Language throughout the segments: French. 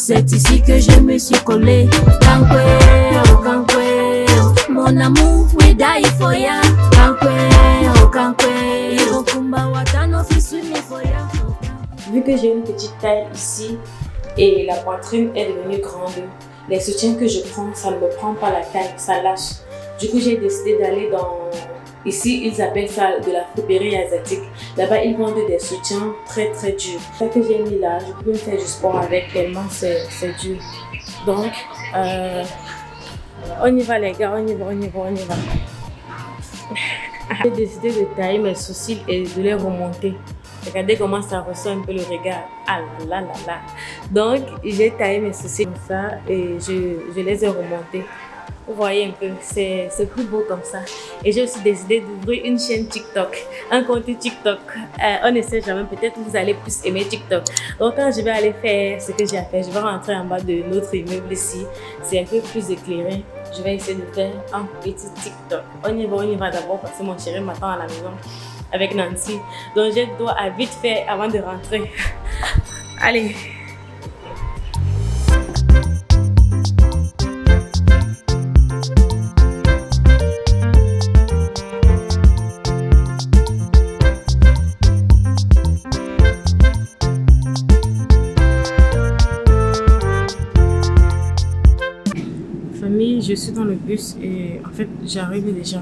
C'est ici que je me suis collé. Kankweo, kankweo, mon amour, we die for ya. Kankweo, kankweo, kumba watano fisuni for ya. Vu que j'ai une petite taille ici et la poitrine est devenue grande, les soutiens que je prends, ça ne me prend pas la taille, ça lâche. Du coup, j'ai décidé d'aller dans... Ici, ils appellent ça de la friperie asiatique. Là-bas, ils vendent des soutiens très très durs. Ça que j'ai mis là, je peux me faire du sport avec tellement c'est dur. Donc, on y va les gars, on y va. J'ai décidé de tailler mes sourcils et de les remonter. Regardez comment ça ressort un peu le regard. Ah là là là. Donc, j'ai taillé mes sourcils comme ça et je les ai remontés. Vous voyez un peu, c'est plus beau comme ça. Et j'ai aussi décidé d'ouvrir une chaîne TikTok, un compte TikTok. On ne sait jamais, peut-être vous allez plus aimer TikTok. Donc quand je vais aller faire ce que j'ai à faire, je vais rentrer en bas de notre immeuble ici. C'est un peu plus éclairé. Je vais essayer de faire un petit TikTok. On y va d'abord parce que mon chéri m'attend à la maison avec Nancy. Donc je dois vite faire avant de rentrer. Allez. Je suis dans le bus et en fait j'arrive déjà.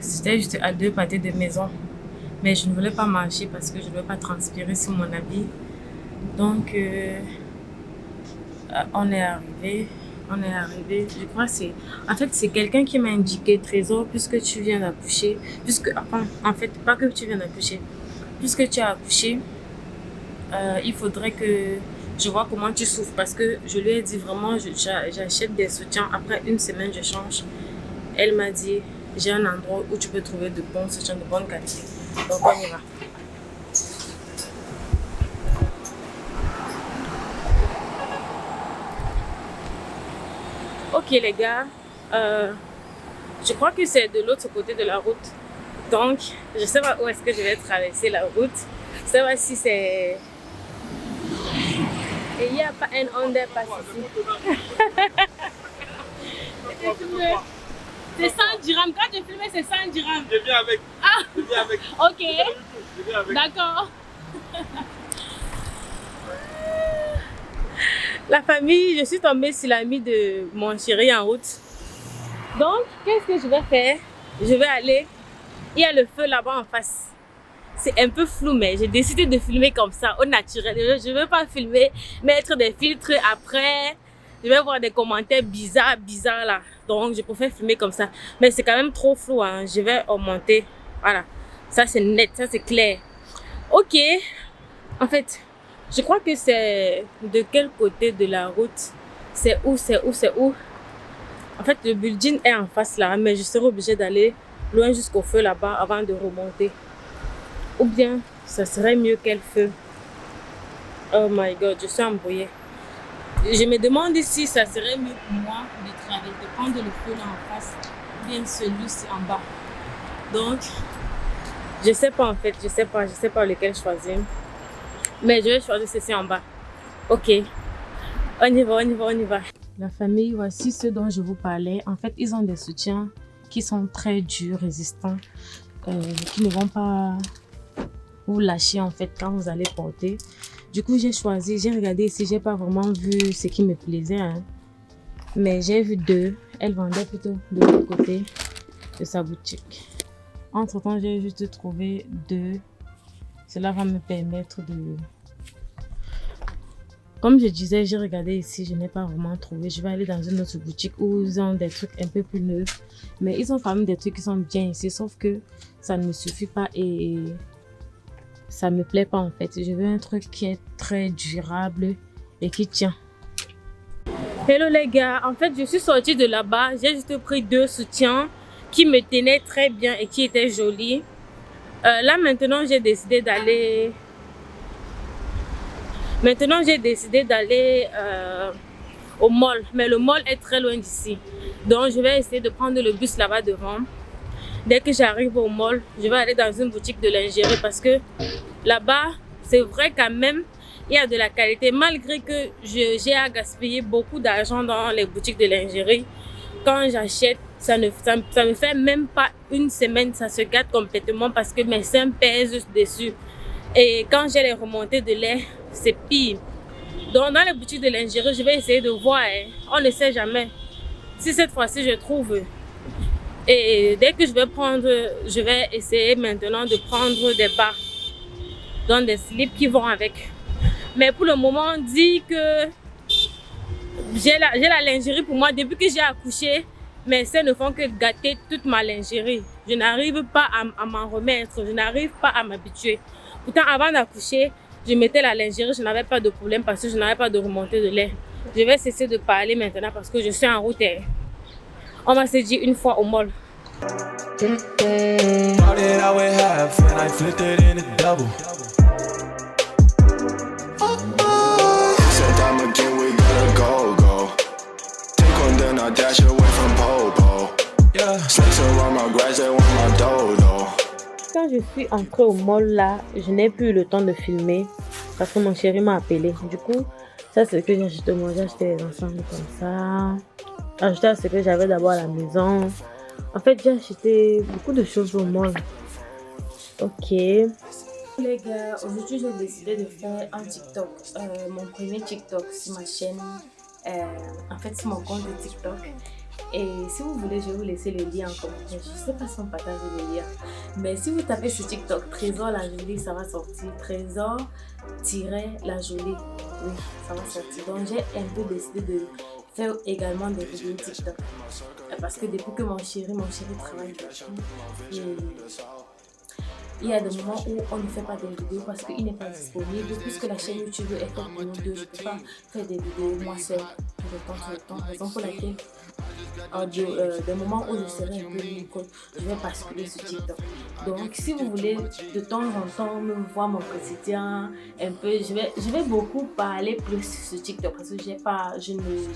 C'était juste à 2 pâtés de maison. Mais je ne voulais pas marcher parce que je ne voulais pas transpirer sur mon habit. Donc on est arrivé. Je crois que c'est quelqu'un qui m'a indiqué Trésor, puisque tu viens d'accoucher. En fait, pas que tu viens d'accoucher. Puisque tu as accouché, il faudrait que je vois comment tu souffres parce que je lui ai dit vraiment j'achète des soutiens, après 1 semaine je change. Elle m'a dit j'ai un endroit où tu peux trouver de bons soutiens de bonne qualité. Donc on y va. Ok les gars, je crois que c'est de l'autre côté de la route. Donc je sais pas où est-ce que je vais traverser la route. Je sais pas si c'est... Et il n'y a pas un underpass ici. C'est 100 dirhams. Quand je filmais, c'est 100 dirhams. Je viens avec. Ah, je viens avec. Ok. Je viens avec. D'accord. La famille, je suis tombée sur l'ami de mon chéri en route. Donc, qu'est-ce que je vais faire? Je vais aller. Il y a le feu là-bas en face. C'est un peu flou, mais j'ai décidé de filmer comme ça, au naturel. Je ne veux pas filmer, mettre des filtres après. Je vais voir des commentaires bizarres là. Donc, je préfère filmer comme ça. Mais c'est quand même trop flou, hein. Je vais augmenter. Voilà. Ça, c'est net, ça, c'est clair. Ok. En fait, je crois que c'est de quel côté de la route? C'est où? En fait, le building est en face là, mais je serai obligée d'aller loin jusqu'au feu là-bas avant de remonter. Ou bien, ça serait mieux quel feu? Oh my god, je suis embrouillée. Je me demande si ça serait mieux pour moi de prendre le feu là en face, ou bien celui-ci en bas. Donc, je sais pas en fait, je sais pas lequel choisir. Mais je vais choisir ceci en bas. Ok, on y va. La famille, voici ceux dont je vous parlais. En fait, ils ont des soutiens qui sont très durs, résistants, qui ne vont pas vous lâcher en fait quand vous allez porter. Du coup, j'ai regardé ici, j'ai pas vraiment vu ce qui me plaisait, hein. Mais j'ai vu 2. Elle vendait plutôt de l'autre côté de sa boutique. Entre temps, j'ai juste trouvé 2. Cela va me permettre de... Comme je disais, j'ai regardé ici, je n'ai pas vraiment trouvé. Je vais aller dans une autre boutique où ils ont des trucs un peu plus neufs. Mais ils ont quand même des trucs qui sont bien ici, sauf que ça ne me suffit pas et ça me plaît pas en fait. Je veux un truc qui est très durable et qui tient. Hello les gars, en fait je suis sortie de là-bas. J'ai juste pris 2 soutiens qui me tenaient très bien et qui étaient jolis. Là maintenant j'ai décidé d'aller... au mall, mais le mall est très loin d'ici. Donc je vais essayer de prendre le bus là-bas devant. Dès que j'arrive au mall, je vais aller dans une boutique de lingerie parce que là-bas, c'est vrai quand même, il y a de la qualité. Malgré que j'ai à gaspiller beaucoup d'argent dans les boutiques de lingerie, quand j'achète, ça me fait même pas une semaine, ça se gâte complètement parce que mes seins pèsent dessus. Et quand j'ai les remontées de lait, c'est pire. Donc dans les boutiques de lingerie, je vais essayer de voir, hein. On ne sait jamais. Si cette fois-ci je trouve. Et dès que je vais essayer maintenant de prendre des bas, dans des slips qui vont avec. Mais pour le moment, on dit que j'ai la lingerie pour moi. Depuis que j'ai accouché, mes seins ne font que gâter toute ma lingerie. Je n'arrive pas à m'en remettre, je n'arrive pas à m'habituer. Pourtant, avant d'accoucher, je mettais la lingerie, je n'avais pas de problème parce que je n'avais pas de remontée de lait. Je vais cesser de parler maintenant parce que je suis en route. On va se dire une fois au mall. Quand je suis entrée au mall là, je n'ai plus le temps de filmer parce que mon chéri m'a appelé. Du coup, ça c'est ce que j'ai acheté. Moi, j'ai acheté les ensembles comme ça. J'ai acheté ce que j'avais d'abord à la maison. En fait, j'ai acheté beaucoup de choses au mall. Ok. Les gars, aujourd'hui j'ai décidé de faire un TikTok. Mon premier TikTok sur ma chaîne. En fait, sur mon compte de TikTok. Et si vous voulez, je vais vous laisser le lien en commentaire. Je ne sais pas si on partage le lien. Mais si vous tapez sur TikTok, Trésor la jolie, ça va sortir. Trésor-la jolie. Oui, ça va sortir. Donc j'ai un peu décidé de faire également des vidéos TikTok. Parce que depuis que mon chéri travaille beaucoup. Il y a des moments où on ne fait pas des vidéos parce qu'il n'est pas disponible. Puisque la chaîne YouTube est faite pour nous deux, je ne peux pas faire des vidéos moi seule tout le temps. Raison pour laquelle, des moments où je serai un peu libre, je vais basculer sur TikTok. Donc, si vous voulez de temps en temps me voir mon quotidien, un peu, je vais beaucoup parler plus sur TikTok parce que je n'ai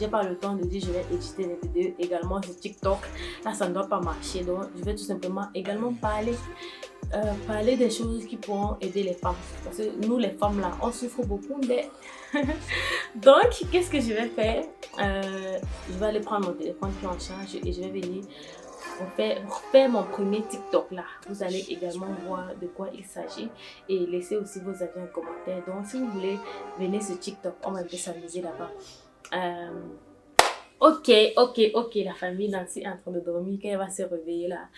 pas le temps de dire je vais éditer des vidéos également sur TikTok. Là, ça ne doit pas marcher. Donc, je vais tout simplement également parler des choses qui pourront aider les femmes. Parce que nous, les femmes, là, on souffre beaucoup. Donc, qu'est-ce que je vais faire? Je vais aller prendre mon téléphone qui est en charge et je vais venir faire mon premier TikTok là. Vous allez également voir de quoi il s'agit et laissez aussi vos avis en commentaire. Donc, si vous voulez, venez sur TikTok. On va un peu s'amuser là-bas. Ok, la famille Nancy est en train de dormir, quand elle va se réveiller là,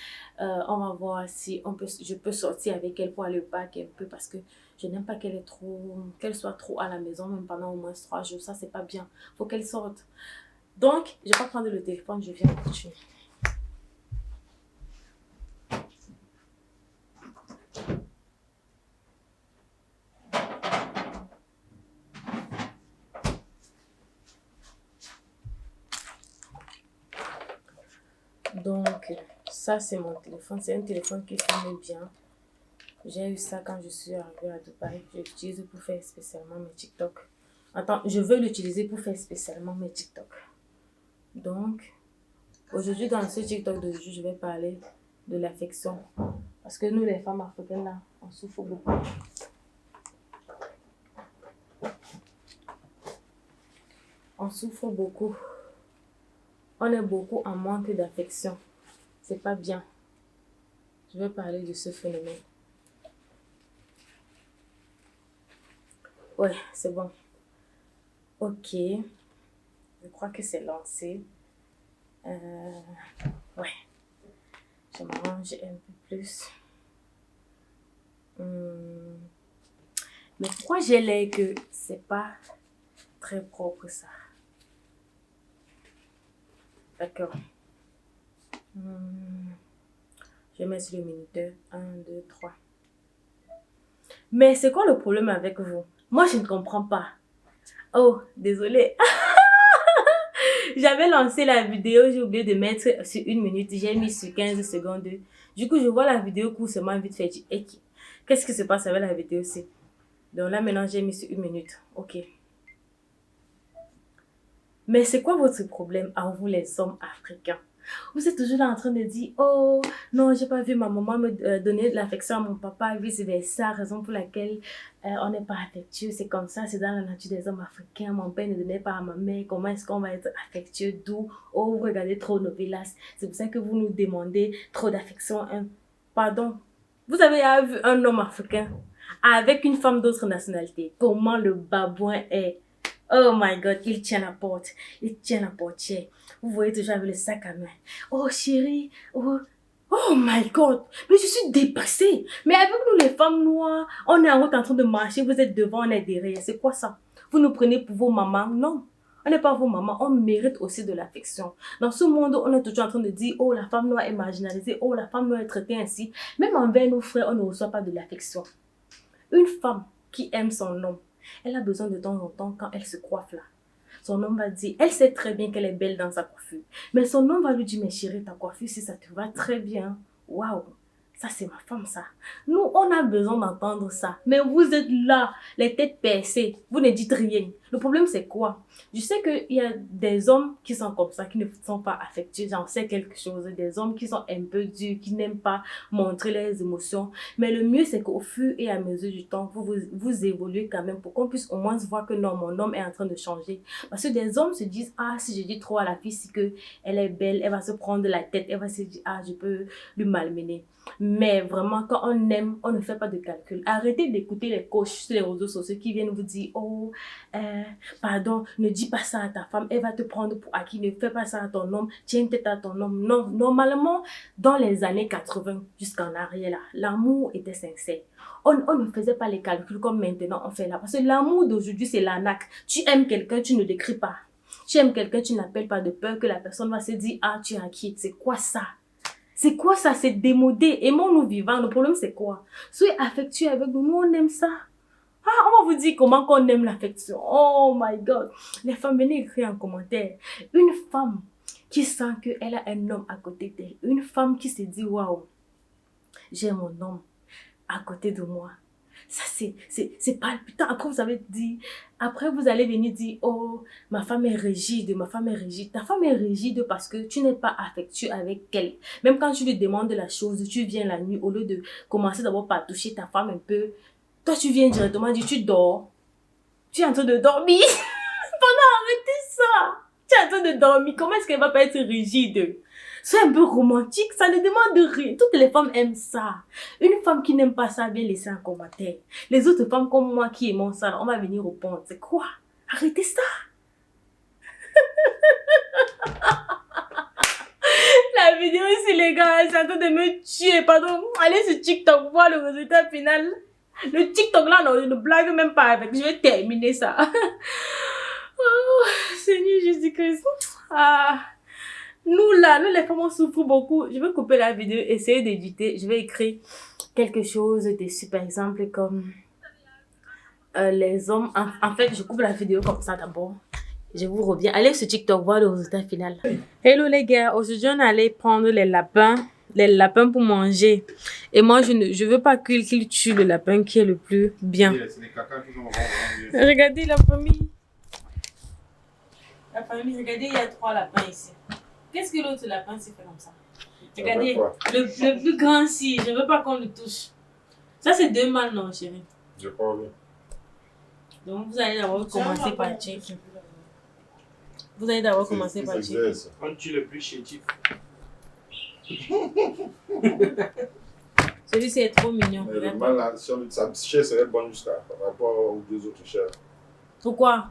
on va voir si je peux sortir avec elle pour aller au parc un peu parce que je n'aime pas qu'elle soit trop à la maison, même pendant au moins 3 jours, ça c'est pas bien, faut qu'elle sorte. Donc, je vais pas prendre le téléphone, je viens continuer. Donc, ça c'est mon téléphone. C'est un téléphone qui filme bien. J'ai eu ça quand je suis arrivée à Dubaï. Je l'utilise pour faire spécialement mes TikTok. Attends, je veux l'utiliser pour faire spécialement mes TikTok. Donc, aujourd'hui dans ce TikTok d'aujourd'hui, je vais parler de l'affection. Parce que nous les femmes africaines là, on souffre beaucoup. On souffre beaucoup. On est beaucoup en manque d'affection. C'est pas bien. Je vais parler de ce phénomène. Ouais, c'est bon. Ok. Je crois que c'est lancé. Ouais. Je m'arrange un peu plus. Mais pourquoi j'ai l'air que c'est pas très propre ça? D'accord. Je vais mettre sur le minuteur. 1, 2, 3. Mais c'est quoi le problème avec vous? Moi, je ne comprends pas. Oh, désolé. J'avais lancé la vidéo, j'ai oublié de mettre sur 1 minute. J'ai mis sur 15 secondes. Du coup, je vois la vidéo courtement vite fait. Et qu'est-ce qui se passe avec la vidéo? Donc là, maintenant, j'ai mis sur 1 minute. Ok. Mais c'est quoi votre problème à vous, les hommes africains? Vous êtes toujours là en train de dire, oh, non, j'ai pas vu ma maman me donner de l'affection à mon papa, vice-versa, raison pour laquelle on n'est pas affectueux. C'est comme ça, c'est dans la nature des hommes africains. Mon père ne donnait pas à ma mère. Comment est-ce qu'on va être affectueux? D'où? Oh, vous regardez trop novelas. C'est pour ça que vous nous demandez trop d'affection. Pardon. Vous avez vu un homme africain avec une femme d'autre nationalité. Comment le babouin est? Oh my God, il tient la porte. Il tient la portière. Vous voyez toujours avec le sac à main. Oh chérie, oh my God, mais je suis dépassée. Mais avec nous les femmes noires, on est en route en train de marcher, vous êtes devant, on est derrière. C'est quoi ça? Vous nous prenez pour vos mamans? Non, on n'est pas vos mamans, on mérite aussi de l'affection. Dans ce monde, on est toujours en train de dire, oh la femme noire est marginalisée, oh la femme noire est traitée ainsi. Même envers nos frères, on ne reçoit pas de l'affection. Une femme qui aime son homme, elle a besoin de temps en temps quand elle se coiffe là. Son homme va dire, elle sait très bien qu'elle est belle dans sa coiffure. Mais son homme va lui dire, mais chérie, ta coiffure, si ça te va très bien. Waouh, ça c'est ma femme ça. Nous, on a besoin d'entendre ça. Mais vous êtes là, les têtes percées, vous ne dites rien. Le problème c'est quoi? Je sais qu'il y a des hommes qui sont comme ça, qui ne sont pas affectueux. J'en sais quelque chose. Des hommes qui sont un peu durs, qui n'aiment pas montrer leurs émotions. Mais le mieux c'est qu'au fur et à mesure du temps, vous évoluez quand même pour qu'on puisse au moins se voir que non, mon homme est en train de changer. Parce que des hommes se disent, ah, si je dis trop à la fille, c'est qu'elle est belle, elle va se prendre la tête, elle va se dire, ah, je peux lui malmener. Mais vraiment, quand on aime, on ne fait pas de calcul. Arrêtez d'écouter les coachs sur les réseaux sociaux qui viennent vous dire, oh, pardon, ne dis pas ça à ta femme, elle va te prendre pour acquis, ne fais pas ça à ton homme, tiens tête à ton homme. Non, normalement, dans les années 80 jusqu'en arrière, là, l'amour était sincère. On ne faisait pas les calculs comme maintenant on fait là. Parce que l'amour d'aujourd'hui, c'est l'arnaque. Tu aimes quelqu'un, tu ne l'écris pas. Tu aimes quelqu'un, tu n'appelles pas de peur que la personne va se dire, ah, tu es acquis. C'est quoi ça? C'est quoi ça? C'est démodé. Aimons-nous vivants. Le problème, c'est quoi? Soyez affectueux avec nous. Nous, on aime ça. Ah, on va vous dire comment qu'on aime l'affection. Oh my God. Les femmes, venez écrire en commentaire. Une femme qui sent qu'elle a un homme à côté d'elle. Une femme qui se dit, waouh, j'ai mon homme à côté de moi. Ça, c'est palpitant. Après, vous allez venir dire, oh, ma femme est rigide, ma femme est rigide. Ta femme est rigide parce que tu n'es pas affectueux avec elle. Même quand tu lui demandes la chose, tu viens la nuit, au lieu de commencer d'abord par toucher ta femme un peu, toi, tu viens directement dire, tu dors. Tu es en train de dormir. Arrêtez ça. Tu es en train de dormir. Comment est-ce qu'elle va pas être rigide? C'est un peu romantique, ça ne demande rien. Toutes les femmes aiment ça. Une femme qui n'aime pas ça, vient laisser un commentaire. Les autres femmes comme moi qui aiment ça, on va venir répondre. C'est quoi? Arrêtez ça. La vidéo ici, les gars, c'est en train de me tuer. Pardon. Allez sur TikTok, voir le résultat final. Le TikTok là, non, je ne blague même pas avec. Je vais terminer ça. Oh, Seigneur Jésus-Christ. Ah. Nous là, nous les femmes on souffre beaucoup. Je vais couper la vidéo, essayer d'éditer. Je vais écrire quelque chose dessus, par exemple comme les hommes. En fait, je coupe la vidéo comme ça d'abord. Je vous reviens. Allez sur TikTok voir le résultat final. Hello les gars, aujourd'hui on allait prendre les lapins pour manger. Et moi je veux pas qu'il tue le lapin qui est le plus bien. Regardez la famille. La famille, regardez, il y a 3 lapins ici. Qu'est-ce que l'autre lapin s'est fait comme ça? Regardez, le plus grand ici, je veux pas qu'on le touche. Ça, c'est 2 mâles, non, chérie? Je crois bien. Donc, vous allez d'abord commencer par check. Vous allez d'abord commencer par check. On tue le plus chétif. Celui-ci est trop mignon. Mais le mâle, là, sa chair serait bonne jusqu'à par rapport aux 2 autres chairs. Pourquoi?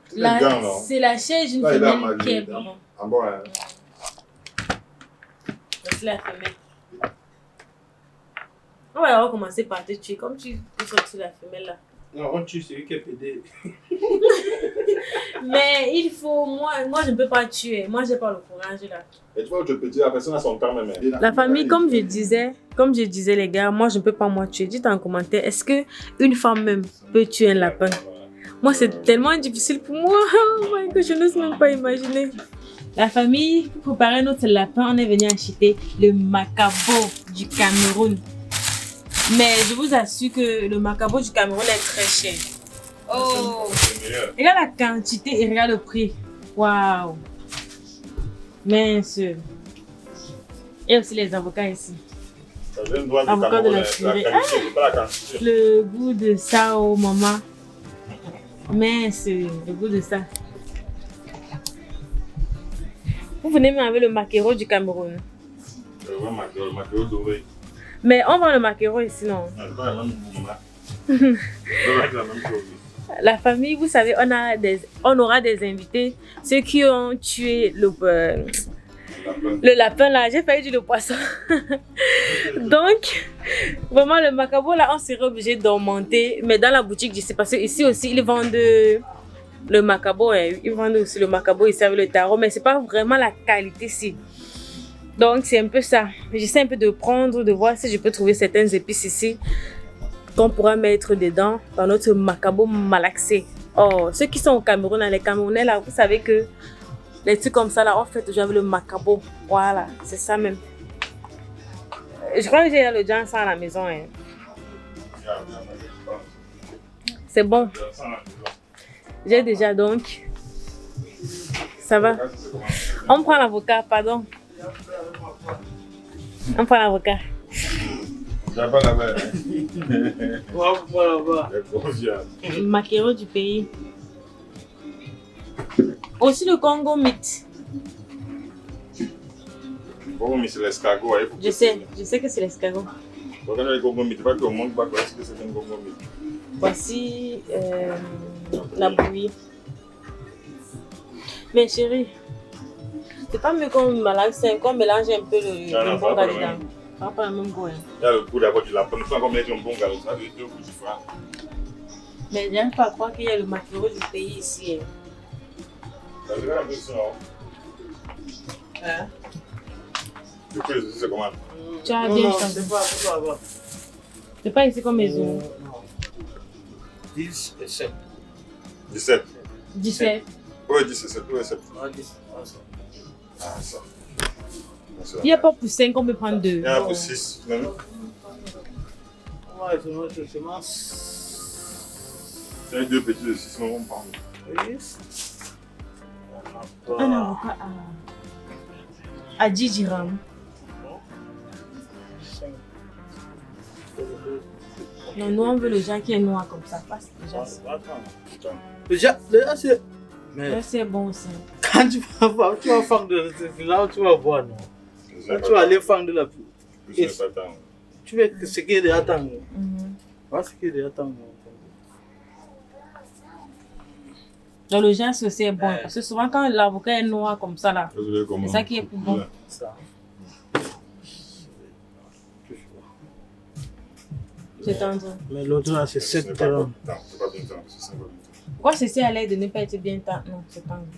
C'est la chair d'une femelle qui est bonne. Ah bon, hein? C'est la femelle. On va d'abord commencer par te tuer, comme tu peux sortir la femelle là. Non, on tue celui qui est pédé. Mais il faut, moi je ne peux pas tuer. Moi j'ai pas le courage là. Et tu vois, je peux dire, la personne a son temps même. La famille, comme je disais les gars, moi je ne peux pas moi tuer. Dites en commentaire, est-ce que une femme même peut tuer un lapin? Moi c'est tellement difficile pour moi. Oh my God, je n'ose même pas imaginer. La famille, pour préparer notre lapin, on est venu acheter le macabo du Cameroun. Mais je vous assure que le macabo du Cameroun est très cher. Oh! Regarde la quantité et regarde le prix. Waouh! Mince. Et aussi les avocats ici. Avocat de la Syrie. Le goût de ça, oh maman. Mince, le goût de ça. Vous venez m'enlever le maquereau du Cameroun. Le maquereau doré. Mais on vend le maquereau ici, non? La famille, vous savez, on aura des invités. Ceux qui ont tué le lapin là, j'ai failli dire le poisson. Donc, vraiment le macabo là, on serait obligé d'augmenter. Mais dans la boutique d'ici, parce que ici aussi, ils vendent le macabo. Ils vendent aussi le macabo, ils servent le tarot. Mais c'est pas vraiment la qualité ici. Donc, c'est un peu ça. J'essaie un peu de prendre, de voir si je peux trouver certaines épices ici qu'on pourra mettre dedans dans notre macabo malaxé. Oh, ceux qui sont au Cameroun, les Camerounais là, vous savez que les trucs comme ça là, on fait toujours avec le macabo. Voilà, c'est ça même. Je crois que j'ai le jam ça à la maison. Hein. C'est bon. J'ai déjà donc. Ça va. On prend l'avocat, pardon. On prend l'avocat. J'ai pas la main. Maquereau du pays. Aussi le Congo mythe. Congo mythe, c'est l'escargot. Je sais que c'est l'escargot. Regarde le Congo mythe, pas que au monde, pas que c'est un Congo mythe. Voici la bouillie. Mais chérie, c'est pas mieux qu'on mélange un peu le bon gars dedans. Ça va pas le même goût. Il y a le goût d'abord du lapin, nous sommes mettre un bon gars, ça a deux goûts différents. Mais j'aime pas croire qu'il y a le maquereau du pays ici. Ça dirait un peu ça. Hein? Du coup, c'est comment? Tu as bien chanté. C'est pas ici comme maison. 10 et 7. 17. 17. Oui, 17. Oui, 7. Ah, ça. Il n'y a pas pour 5, on peut prendre 2. Il y en a pour 6. Ouais, c'est deux petits de 6, on va prendre. Un avocat à 10 dirhams. Non, nous on veut le genre qui est noir comme ça. Passe déjà. Déjà, c'est. Mais c'est bon aussi. Quand tu vas faire de là où tu vas voir, non? Quand tu vas aller faire de la pluie. Tu veux que ce qui est de attendre. Pas ce qui est de attendre. Donc le genre aussi est bon. Parce que souvent quand l'avocat est noir comme ça là, c'est ça qui est plus bon. C'est tendu. Mais l'autre là, c'est 7 dirhams. Pourquoi ceci a l'air de ne pas être bien tendu? Non, c'est tendu.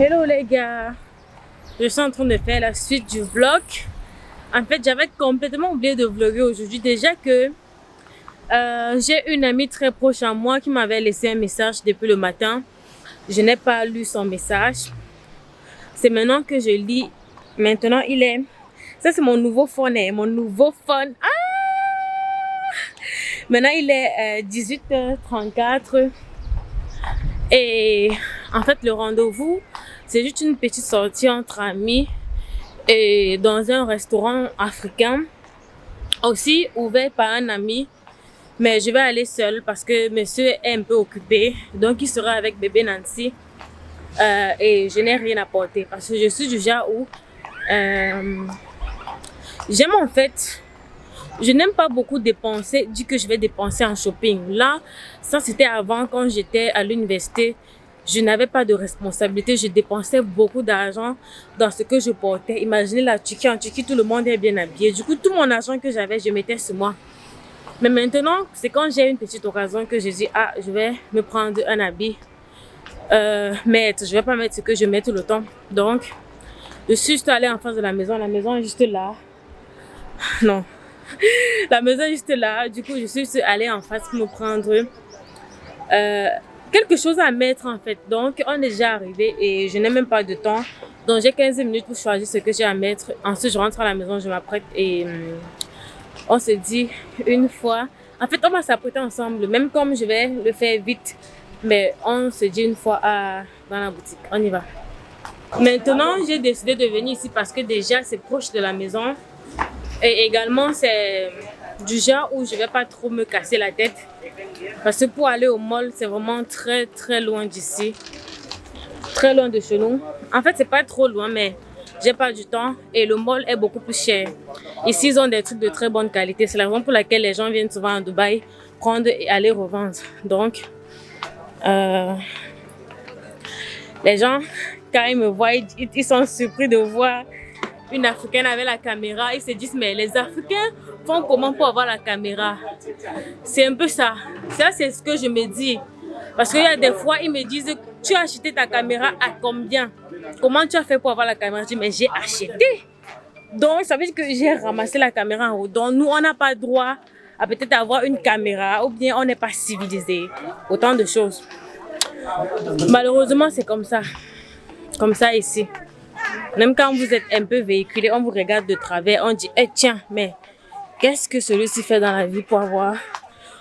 Hello les gars, je suis en train de faire la suite du vlog. En fait, j'avais complètement oublié de vlogger aujourd'hui. Déjà que j'ai une amie très proche à moi qui m'avait laissé un message depuis le matin. Je n'ai pas lu son message. C'est maintenant que je lis. Maintenant, il est... Ça, c'est mon nouveau phone. Mon nouveau phone. Ah! Maintenant, il est 18h34. Et en fait, le rendez-vous, c'est juste une petite sortie entre amis et dans un restaurant africain, aussi ouvert par un ami. Mais je vais aller seule parce que monsieur est un peu occupé. Donc, il sera avec bébé Nancy. Et je n'ai rien à porter parce que je suis du genre où j'aime en fait... Je n'aime pas beaucoup dépenser, dire que je vais dépenser en shopping. Là, ça c'était avant quand j'étais à l'université. Je n'avais pas de responsabilité. Je dépensais beaucoup d'argent dans ce que je portais. Imaginez la Turquie. En Turquie, tout le monde est bien habillé. Du coup, tout mon argent que j'avais, je mettais sur moi. Mais maintenant, c'est quand j'ai une petite occasion que je dis, ah, je vais me prendre un habit. Mais je vais pas mettre ce que je mets tout le temps. Donc, je suis juste allée en face de la maison. La maison est juste là. Non. La maison est juste là. Du coup, je suis allée en face pour me prendre quelque chose à mettre en fait. Donc, on est déjà arrivé et je n'ai même pas de temps. Donc, j'ai 15 minutes pour choisir ce que j'ai à mettre. Ensuite, je rentre à la maison, je m'apprête et on se dit une fois. En fait, on va s'apprêter ensemble, même comme je vais le faire vite. Mais on se dit une fois dans la boutique. On y va. Maintenant, j'ai décidé de venir ici parce que déjà, c'est proche de la maison. Et également, c'est du genre où je ne vais pas trop me casser la tête. Parce que pour aller au mall, c'est vraiment très, très loin d'ici. Très loin de chez nous. En fait, c'est pas trop loin, mais j'ai pas du temps. Et le mall est beaucoup plus cher. Ici, ils ont des trucs de très bonne qualité. C'est la raison pour laquelle les gens viennent souvent à Dubaï prendre et aller revendre. Donc, les gens, quand ils me voient, ils sont surpris de voir une Africaine avec la caméra. Ils se disent, mais les Africains font comment pour avoir la caméra? C'est un peu ça. Ça, c'est ce que je me dis. Parce qu'il y a des fois, ils me disent, tu as acheté ta caméra à combien? Comment tu as fait pour avoir la caméra? Je dis, mais j'ai acheté. Donc, ça veut dire que j'ai ramassé la caméra en haut. Donc, nous, on n'a pas droit à peut-être avoir une caméra ou bien on n'est pas civilisé. Autant de choses. Malheureusement, c'est comme ça. Comme ça ici. Même quand vous êtes un peu véhiculé, on vous regarde de travers, on dit, eh, tiens, mais qu'est-ce que celui-ci fait dans la vie pour avoir...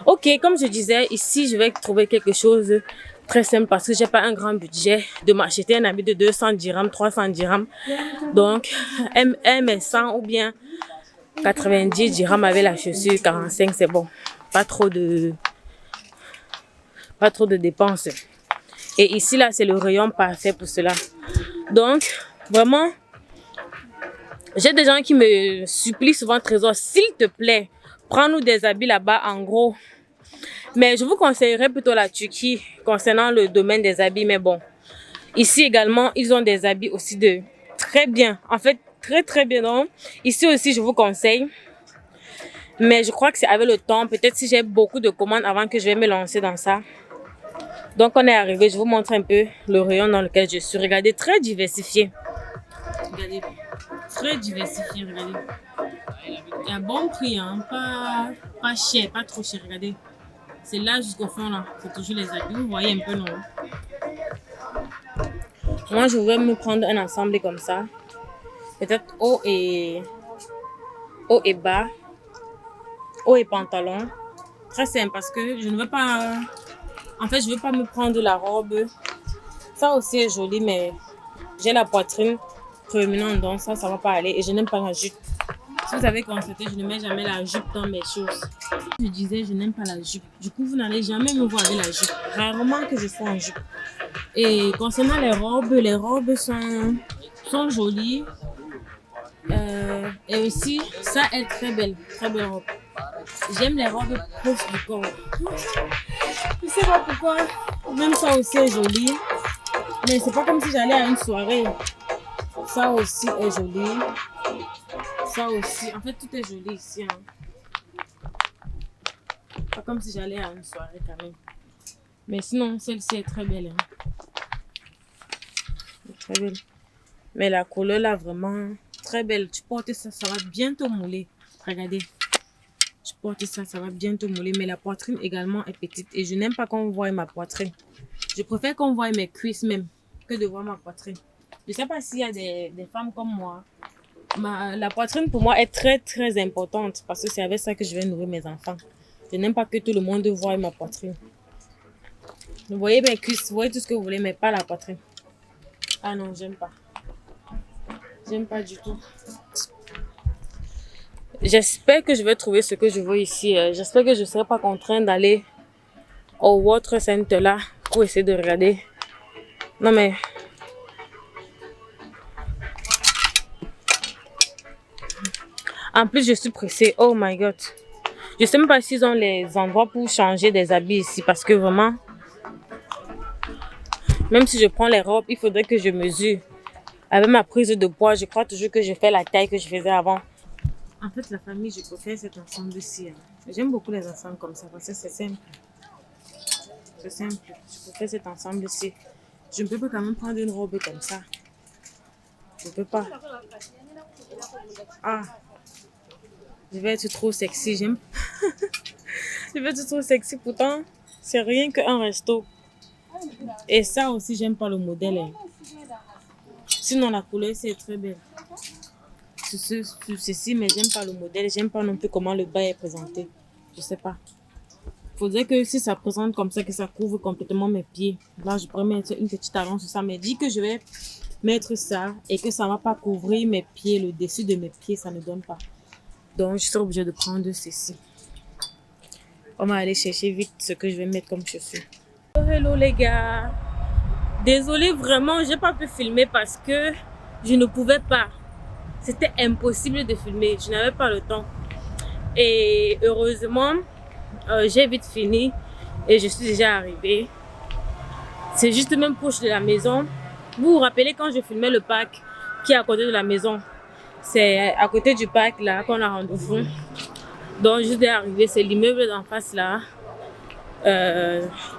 Ok, comme je disais, ici, je vais trouver quelque chose de très simple parce que j'ai pas un grand budget de m'acheter un habit de 200 dirhams, 300 dirhams. Donc, un met 100 ou bien 90 dirhams avec la chaussure, 45, c'est bon. Pas trop de dépenses. Et ici, là, c'est le rayon parfait pour cela. Donc, vraiment, j'ai des gens qui me supplient souvent, Trésor, s'il te plaît, prends-nous des habits là-bas, en gros. Mais je vous conseillerais plutôt la Turquie concernant le domaine des habits. Mais bon, ici également, ils ont des habits aussi de très bien. En fait, très, très bien. Donc, ici aussi, je vous conseille. Mais je crois que c'est avec le temps. Peut-être si j'ai beaucoup de commandes avant que je vais me lancer dans ça. Donc, on est arrivé. Je vous montre un peu le rayon dans lequel je suis. Regardez, très diversifié. Regardez, très diversifié. Regardez. Il y a bon prix, hein. Pas cher, pas trop cher. Regardez. C'est là jusqu'au fond, là. C'est toujours les habits. Vous voyez un peu, non? Moi, je vais me prendre un ensemble comme ça. Peut-être haut et bas. Haut et pantalon. Très simple parce que je ne veux pas... En fait, je ne veux pas me prendre la robe. Ça aussi est joli, mais j'ai la poitrine proéminente, donc ça ne va pas aller. Et je n'aime pas la jupe. Si vous avez constaté, je ne mets jamais la jupe dans mes choses. Je disais, je n'aime pas la jupe. Du coup, vous n'allez jamais me voir avec la jupe. Rarement que je sois en jupe. Et concernant les robes sont jolies. Et aussi, ça est très belle robe. J'aime les robes proches du corps. Je sais pas pourquoi. Même ça aussi est joli. Mais c'est pas comme si j'allais à une soirée. Ça aussi est joli. Ça aussi. En fait, tout est joli ici. Hein. Pas comme si j'allais à une soirée quand même. Mais sinon, celle-ci est très belle. Hein. Très belle. Mais la couleur là, vraiment très belle. Tu portes ça, ça va bientôt mouler. Regardez. Je porte ça, ça va bientôt mouler. Mais la poitrine également est petite. Et je n'aime pas qu'on voie ma poitrine. Je préfère qu'on voie mes cuisses même que de voir ma poitrine. Je ne sais pas s'il y a des femmes comme moi. La poitrine pour moi est très très importante. Parce que c'est avec ça que je vais nourrir mes enfants. Je n'aime pas que tout le monde voie ma poitrine. Vous voyez mes cuisses, vous voyez tout ce que vous voulez, mais pas la poitrine. Ah non, j'aime pas. J'aime pas du tout. J'espère que je vais trouver ce que je veux ici. J'espère que je ne serai pas contrainte d'aller au World Center là pour essayer de regarder. Non mais... En plus, je suis pressée. Oh my God. Je sais même pas s'ils ont les endroits pour changer des habits ici. Parce que vraiment... Même si je prends les robes, il faudrait que je mesure. Avec ma prise de poids, je crois toujours que je fais la taille que je faisais avant. En fait, la famille, je préfère cet ensemble-ci. Hein. J'aime beaucoup les ensembles comme ça parce que c'est simple. C'est simple. Je préfère cet ensemble-ci. Je ne peux pas quand même prendre une robe comme ça. Je ne peux pas. Ah. Je vais être trop sexy. J'aime. Je vais être trop sexy. Pourtant, c'est rien qu'un resto. Et ça aussi, j'aime pas le modèle. Hein. Sinon, la couleur, c'est très belle. Ceci, mais j'aime pas le modèle. J'aime pas non plus comment le bas est présenté. Je sais pas. Faudrait que si ça présente comme ça, que ça couvre complètement mes pieds. Là, je pourrais mettre une petite allonge sur ça. Mais dis que je vais mettre ça et que ça ne va pas couvrir mes pieds, le dessus de mes pieds, ça ne donne pas. Donc, je serai obligée de prendre ceci. On va aller chercher vite ce que je vais mettre comme chaussures. Hello les gars. Désolée, vraiment, j'ai pas pu filmer parce que je ne pouvais pas. C'était impossible de filmer. Je n'avais pas le temps. Et heureusement, j'ai vite fini et je suis déjà arrivée. C'est juste même proche de la maison. Vous vous rappelez quand je filmais le parc qui est à côté de la maison? C'est à côté du parc là qu'on a rendez-vous. Donc je suis arrivée, c'est l'immeuble d'en face là,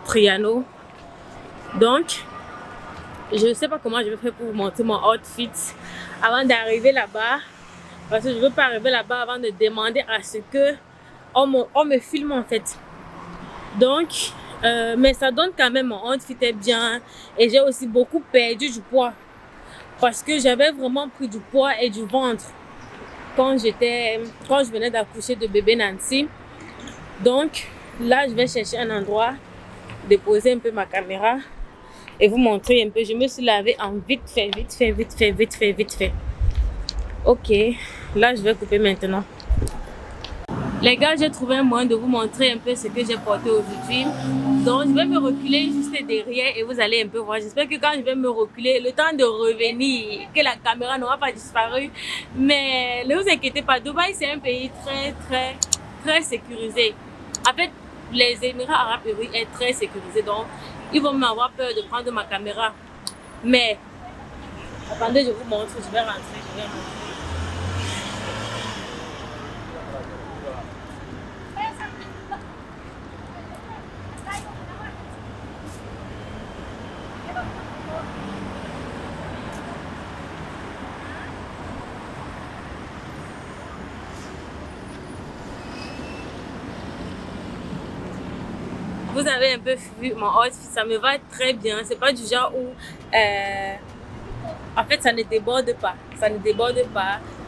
Triano. Donc je ne sais pas comment je vais faire pour vous montrer mon outfit avant d'arriver là-bas. Parce que je ne veux pas arriver là-bas avant de demander à ce que on me filme en fait. Donc, mais ça donne quand même, mon outfit est bien. Et j'ai aussi beaucoup perdu du poids. Parce que j'avais vraiment pris du poids et du ventre quand je venais d'accoucher de bébé Nancy. Donc, là, je vais chercher un endroit, déposer un peu ma caméra et vous montrer un peu. Je me suis lavée en vite fait. Ok, là, je vais couper maintenant. Les gars, j'ai trouvé un moyen de vous montrer un peu ce que j'ai porté aujourd'hui. Donc, je vais me reculer juste derrière et vous allez un peu voir. J'espère que quand je vais me reculer, le temps de revenir, que la caméra n'aura pas disparu. Mais ne vous inquiétez pas, Dubaï, c'est un pays très sécurisé. En fait, les Émirats Arabes Unis est très sécurisé. Donc, ils vont m'avoir peur de prendre ma caméra. Mais, attendez, je vous montre. Je vais rentrer. Vous avez un peu vu mon outfit, ça me va très bien. C'est pas du genre où en fait ça ne déborde pas.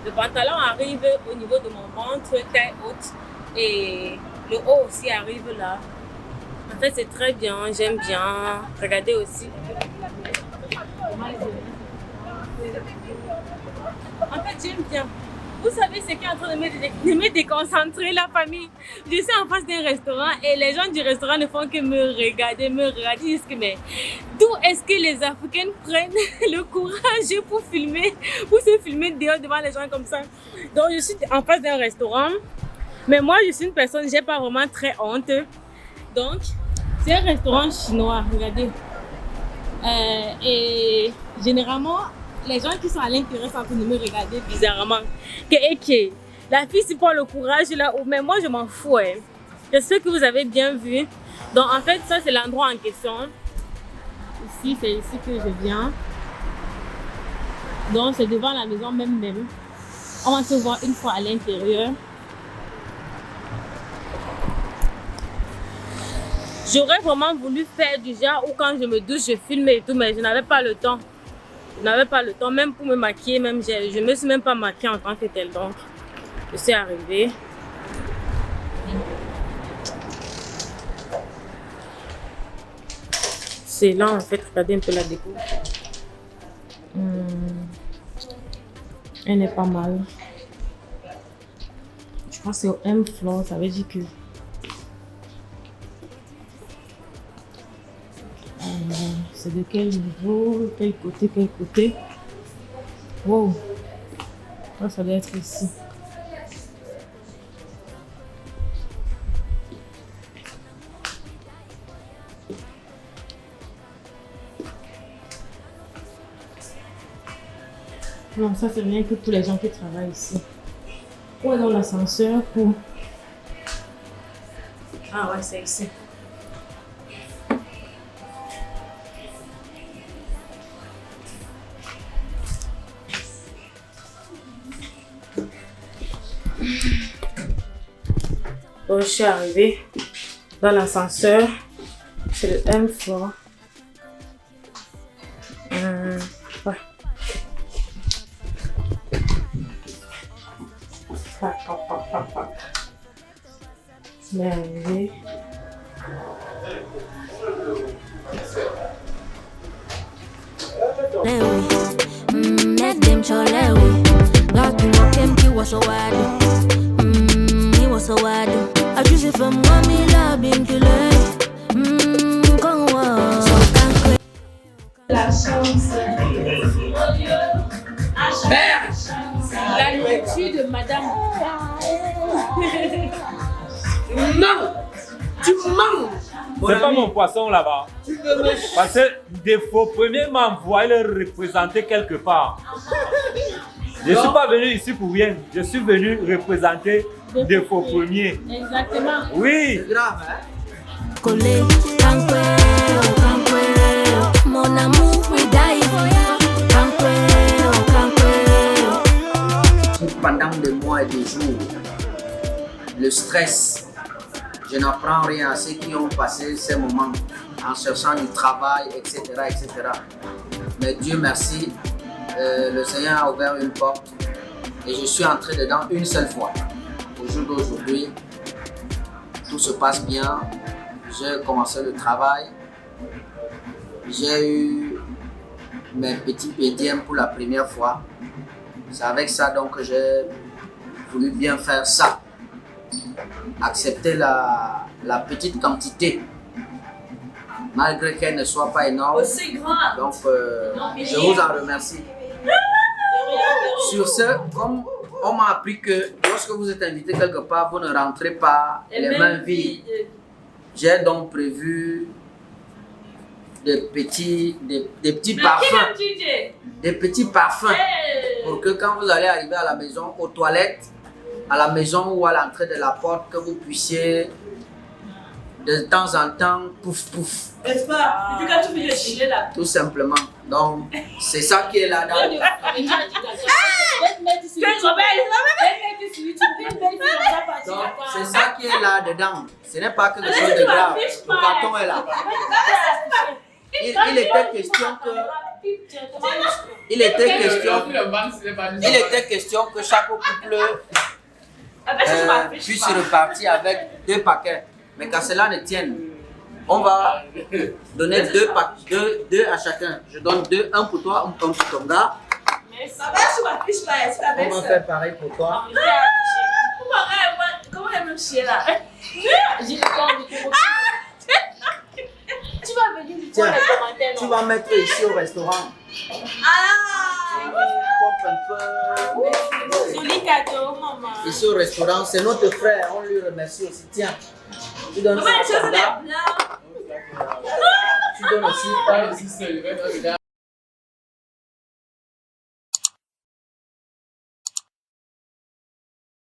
Le pantalon arrive au niveau de mon ventre, taille haute, et le haut aussi arrive là. En fait c'est très bien, j'aime bien. Regardez aussi. En fait j'aime bien. Vous savez ce qui est en train de me déconcentrer, la famille. Je suis en face d'un restaurant et les gens du restaurant ne font que me regarder. Ils disent que mais d'où est-ce que les Africaines prennent le courage pour se filmer dehors devant les gens comme ça? Donc je suis en face d'un restaurant, mais moi je suis une personne, j'ai pas vraiment très honte. Donc c'est un restaurant chinois, regardez. Et généralement, les gens qui sont à l'intérieur sont en train de me regarder bizarrement. Que la fille c'est pour le courage là, mais moi je m'en fous. J'espère que vous avez bien vu. Donc en fait ça c'est l'endroit en question. Ici c'est ici que je viens. Donc c'est devant la maison même. On va se voir une fois à l'intérieur. J'aurais vraiment voulu faire du genre où quand je me douche je filme et tout, mais je n'avais pas le temps. Même pour me maquiller, même je me suis même pas maquillée en tant que telle. Donc, je suis arrivée. C'est là en fait, regardez un peu la déco. Elle est pas mal. Je crois que c'est au M floor, ça veut dire que c'est de quel niveau, quel côté. Wow, ça doit être ici. Non, ça c'est rien que pour les gens qui travaillent ici. Où est dans l'ascenseur pour... Ah ouais, c'est ici. Bon, je suis arrivée dans l'ascenseur, c'est le M floor. Ouais. Je suis arrivée. Eh oui. was so wide. He was so wide. I just if I'm mommy love being killed. Come on. So can't La chance. La nourriture de madame. Non! Tu manges! C'est pas mon poisson là-bas. Parce que Défaut Premier m'a envoyé le représenter quelque part. Je ne suis pas venu ici pour rien. Je suis venu représenter Défaut Premier. Exactement. Oui. C'est grave, hein? Collé, mon amour, we die for ya. Pendant des mois et des jours, le stress, je n'apprends rien à ceux qui ont passé ces moments en cherchant du travail, etc. etc. Mais Dieu merci, le Seigneur a ouvert une porte et je suis entré dedans une seule fois. Au jour d'aujourd'hui, tout se passe bien. J'ai commencé le travail. J'ai eu mes petits PDM pour la première fois. C'est avec ça donc que j'ai voulu bien faire ça. Accepter la petite quantité, malgré qu'elle ne soit pas énorme. C'est grand. Donc je vous en remercie. Sur ce, comme on m'a appris que lorsque vous êtes invité quelque part, vous ne rentrez pas les mains vides. J'ai donc prévu des petits parfums. Des petits parfums pour que quand vous allez arriver à la maison, aux toilettes, à la maison ou à l'entrée de la porte, que vous puissiez de temps en temps pouf pouf. N'est-ce pas? Depuis quand tu veux le gilet là? Tout simplement. Donc, c'est ça qui est là-dedans. Donc, c'est ça qui est là-dedans. Ce n'est pas quelque chose de grave. Le carton est là. Il était question que chaque couple puisse repartir avec 2 paquets. Mais qu'à cela ne tienne, on va donner 2 à chacun. Je donne 2, un pour toi, un pour ton gars. On va faire pareil pour toi. Comment elle me chie là? Tu vas venir lui prendre les commentaires. Tu vas mettre ici au restaurant. Joli cadeau, maman. Ici au restaurant, c'est notre frère, on lui remercie aussi. Tiens, tu donnes ça à ton gars. Tu donnes aussi.